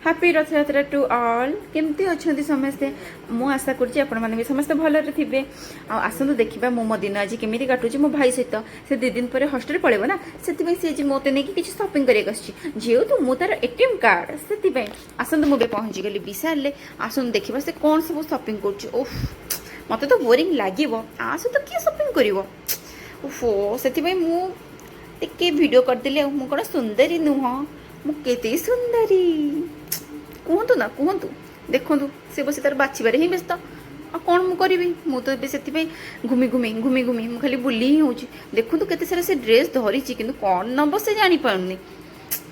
Happy Rathyatra to all केमती अच्छा समस्ते मु आशा करुँच आपण भी समस्त भलरे थे आसतु देखा मो दिन आज केमी काटुची मो भाई सहित से 2 दिन पर हस्टेल पड़े ना से सी मत नहीं कि सपिंग करने जेहेतु मु तार एटीएम कार्ड से आसतु मुझे पहुँची गली विशाल आसतु देखा से कौन सब सपिंग कर मत तो बोरिंग लगे आस तो किए सपिंग कर से मुझे वीडियो करदेली मु कौन सुंदरी नुह मुझे सुंदरी कहतु ना कहतु देखु सी बस तार बाछबार ही व्यस्त आ कौन मुझे मु तो से घूमी घूमी घूमी घूमी मुझे खाली बुली ही हूँ देखु केते सारा से ड्रेस धरी कि कौन नब से जापारूनी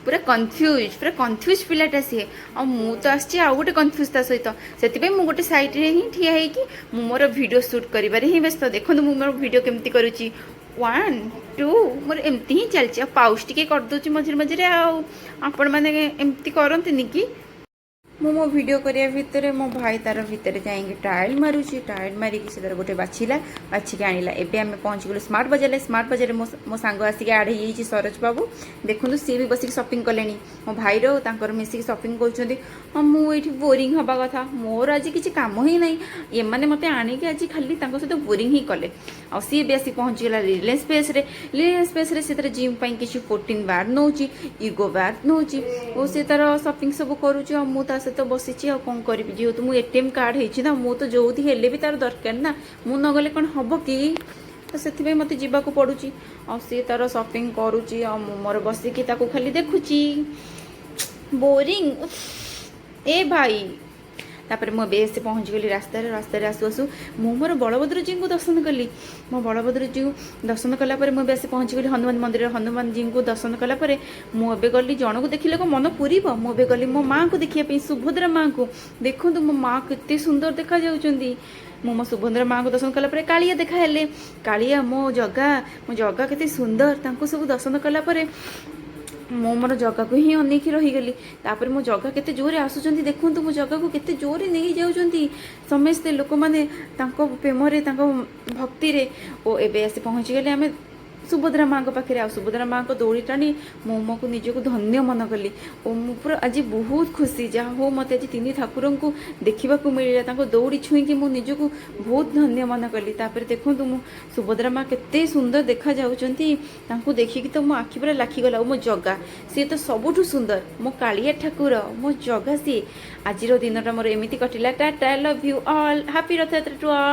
पूरा कन्फ्यूज पिलाटा सी आ मु तो आसी आउ गोटे कन्फ्यूज ता सहित से गोटे सैड्रे ही ठिया हो मोर वीडियो शूट कर व्यस्त देखो मु मोर वीडियो केमती करुच्ची 1 2 मोर एमती ही चलती पाउच टी करदे मझे मझे आपण मैंने एमती करती कि मो वीडियो करिया भितर मो भाई तार भितर जाएंगे ट्रायल मारुची ट्रायल मारिकी से तार गोटे बाछिला बाछिकी आनिला एबे आमे पहुँच गलु स्मार्ट बजार मो सांग आसिक आड हो सरोज बाबू देखु सी भी बसिक शॉपिंग कले मो भाई रो मिसिक शॉपिंग कर मुझे बोरिंग हवा कथा मोर आज किसी काम ही ना ये मैंने मत आणिक आज खाली सहित बोरिंग ही कले आ सी भी आसी पहुँची गला रिलायंस स्पेस से जिम किसी प्रोटीन बार नौ इगो बार नौ सी तार शॉपिंग सब करुच्ची मुझे तो बसी कौन करी जेहेतु मुझे एटीएम कार्ड है मु तो जो हेले भी तार दरकार ना मु नगले कौन हम कि तो से मत जावाक पड़ुची आ सी तार शॉपिंग करुच्ची मोर बसिकी खाली देखुची बोरिंग ए भाई तापर मो बेस पहुँच गली रास्तार आसु आसु मु मोर बलभद्र जी को दर्शन कली मो बलभद्र जी को दर्शन कलापर मुझे बेस पहुँच गली हनुमान मंदिर हनुमान जी को दर्शन कलापर मुझे गली जन को देखिले को मन पूरब मुझे गली मो माँ को देखिए सुभद्रा माँ को देखु मो माँ केते सुंदर देखा जाउछंती मो सुभद्रा माँ को दर्शन कलापर कालिया देखाले कालिया मो जगा केते सुंदर तांको सब दर्शन कलापर मो मोर जगह को ही अनेक रहीगली तापर मो जगह केते जोरे आसुचंती देखु मो जगह को केते जोरे नहीं जाउचंती समस्ते लोक माने तांको प्रेम रे तांको भक्ति रे ओ एबे आसी पहुँची गले आमे सुभद्रा माँ पाखे आ सुभद्रा माँ को दौड़ी टाणी मो को निजक धन्य मन कली और मु पूरा आज बहुत खुशी जहाँ हो मत आज 3 ठाकुर को देखा मिलला दौड़ी छुईकी मु निजक बहुत धन्य मन कली तापर देखु मु सुभद्रा माँ केते सुंदर देखा जाउचंती तांको देखिकी तो मो आखि पूरा लाखीगला मो जगा सी तो सबुठु सुंदर मो कालिया ठाकुर मो जगा सी आज दिन मोर एमती कटिला tata love you all happy Rathyatra to all.